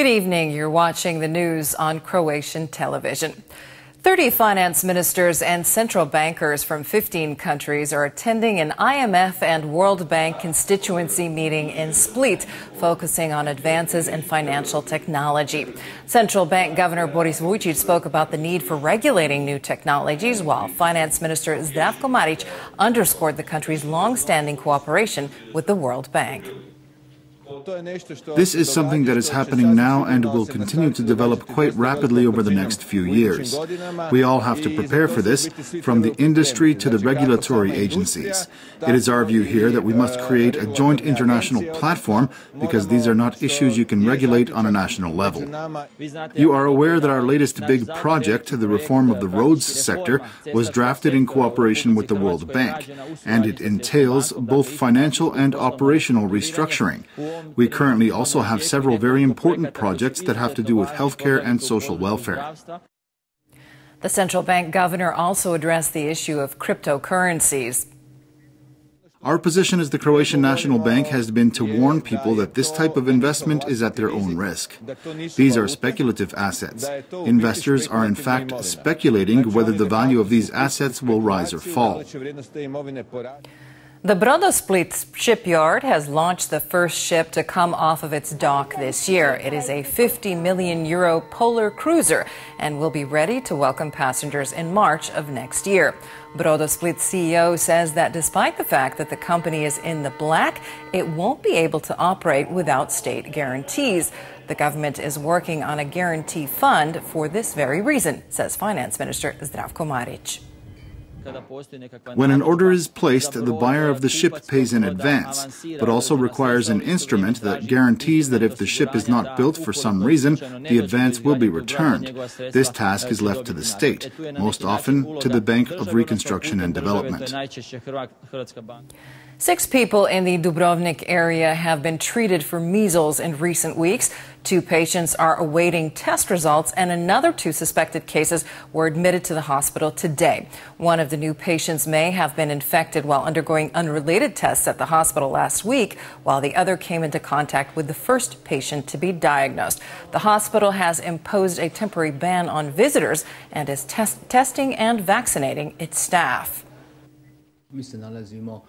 Good evening. You're watching the news on Croatian television. 30 finance ministers and central bankers from 15 countries are attending an IMF and World Bank constituency meeting in Split, focusing on advances in financial technology. Central Bank Governor Boris Vujicic spoke about the need for regulating new technologies, while Finance Minister Zdravko Marić underscored the country's long-standing cooperation with the World Bank. This is something that is happening now and will continue to develop quite rapidly over the next few years. We all have to prepare for this, from the industry to the regulatory agencies. It is our view here that we must create a joint international platform, because these are not issues you can regulate on a national level. You are aware that our latest big project, the reform of the roads sector, was drafted in cooperation with the World Bank, and it entails both financial and operational restructuring. We currently also have several very important projects that have to do with healthcare and social welfare. The central bank governor also addressed the issue of cryptocurrencies. Our position as the Croatian National Bank has been to warn people that this type of investment is at their own risk. These are speculative assets. Investors are in fact speculating whether the value of these assets will rise or fall. The Brodosplit shipyard has launched the first ship to come off of its dock this year. It is a €50 million polar cruiser and will be ready to welcome passengers in March of next year. Brodosplit CEO says that despite the fact that the company is in the black, it won't be able to operate without state guarantees. The government is working on a guarantee fund for this very reason, says Finance Minister Zdravko Marić. When an order is placed, the buyer of the ship pays in advance, but also requires an instrument that guarantees that if the ship is not built for some reason, the advance will be returned. This task is left to the state, most often to the Bank of Reconstruction and Development. 6 people in the Dubrovnik area have been treated for measles in recent weeks. 2 patients are awaiting test results, and another 2 suspected cases were admitted to the hospital today. One of the new patients may have been infected while undergoing unrelated tests at the hospital last week, while the other came into contact with the first patient to be diagnosed. The hospital has imposed a temporary ban on visitors and is testing and vaccinating its staff.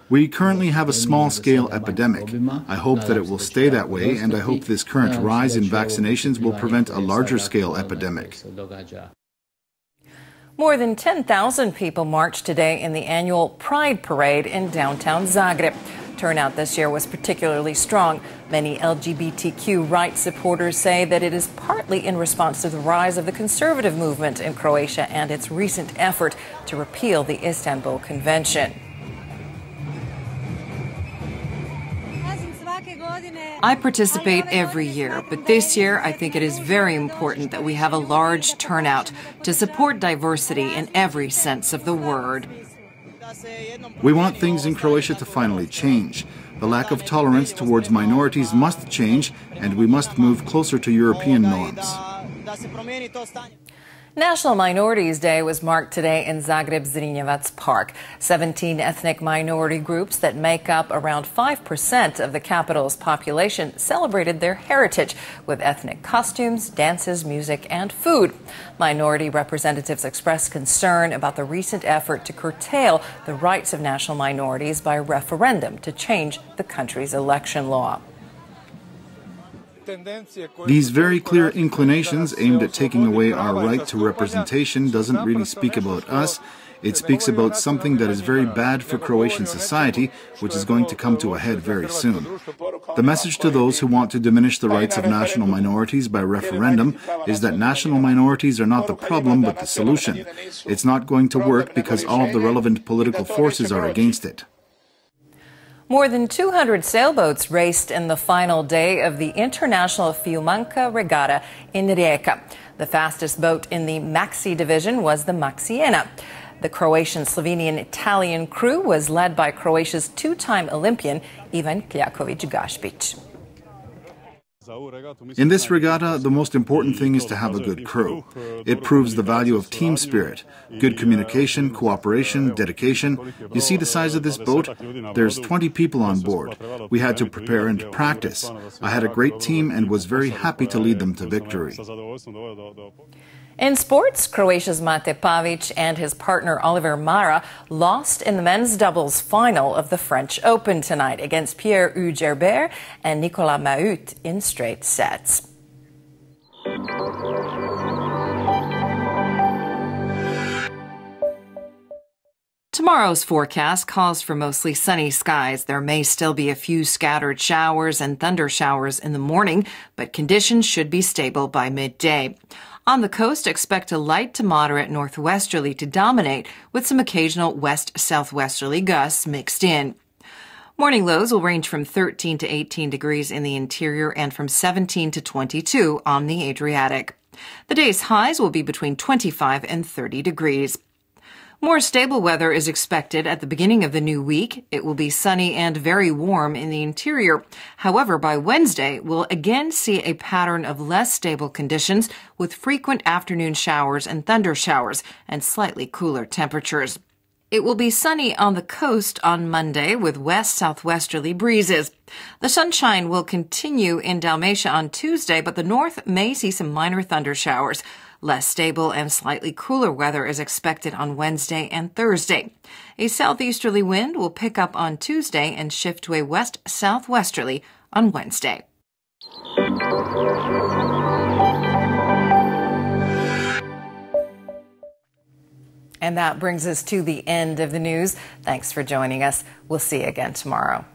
We currently have a small-scale epidemic. I hope that it will stay that way, and I hope this current rise in vaccinations will prevent a larger-scale epidemic. More than 10,000 people marched today in the annual Pride Parade in downtown Zagreb. Turnout this year was particularly strong. Many LGBTQ rights supporters say that it is partly in response to the rise of the conservative movement in Croatia and its recent effort to repeal the Istanbul Convention. I participate every year, but this year I think it is very important that we have a large turnout to support diversity in every sense of the word. We want things in Croatia to finally change. The lack of tolerance towards minorities must change, and we must move closer to European norms. National Minorities Day was marked today in Zagreb's Zrinjevac Park. 17 ethnic minority groups that make up around 5% of the capital's population celebrated their heritage with ethnic costumes, dances, music, and food. Minority representatives expressed concern about the recent effort to curtail the rights of national minorities by referendum to change the country's election law. These very clear inclinations aimed at taking away our right to representation doesn't really speak about us. It speaks about something that is very bad for Croatian society, which is going to come to a head very soon. The message to those who want to diminish the rights of national minorities by referendum is that national minorities are not the problem but the solution. It's not going to work because all of the relevant political forces are against it. More than 200 sailboats raced in the final day of the International Fiumanca Regatta in Rijeka. The fastest boat in the Maxi division was the Maxiena. The Croatian, Slovenian, Italian crew was led by Croatia's 2-time Olympian Ivan Kljaković-Gašpić. In this regatta, the most important thing is to have a good crew. It proves the value of team spirit, good communication, cooperation, dedication. You see the size of this boat? There's 20 people on board. We had to prepare and practice. I had a great team and was very happy to lead them to victory. In sports, Croatia's Mate Pavic and his partner Oliver Mara lost in the men's doubles final of the French Open tonight against Pierre-Hugues Herbert and Nicolas Mahut in straight sets. Tomorrow's forecast calls for mostly sunny skies. There may still be a few scattered showers and thunder showers in the morning, but conditions should be stable by midday. On the coast, expect a light to moderate northwesterly to dominate, with some occasional west-southwesterly gusts mixed in. Morning lows will range from 13 to 18 degrees in the interior and from 17 to 22 on the Adriatic. The day's highs will be between 25 and 30 degrees. More stable weather is expected at the beginning of the new week. It will be sunny and very warm in the interior. However, by Wednesday, we'll again see a pattern of less stable conditions with frequent afternoon showers and thunder showers and slightly cooler temperatures. It will be sunny on the coast on Monday with west-southwesterly breezes. The sunshine will continue in Dalmatia on Tuesday, but the north may see some minor thunder showers. Less stable and slightly cooler weather is expected on Wednesday and Thursday. A southeasterly wind will pick up on Tuesday and shift to a west-southwesterly on Wednesday. And that brings us to the end of the news. Thanks for joining us. We'll see you again tomorrow.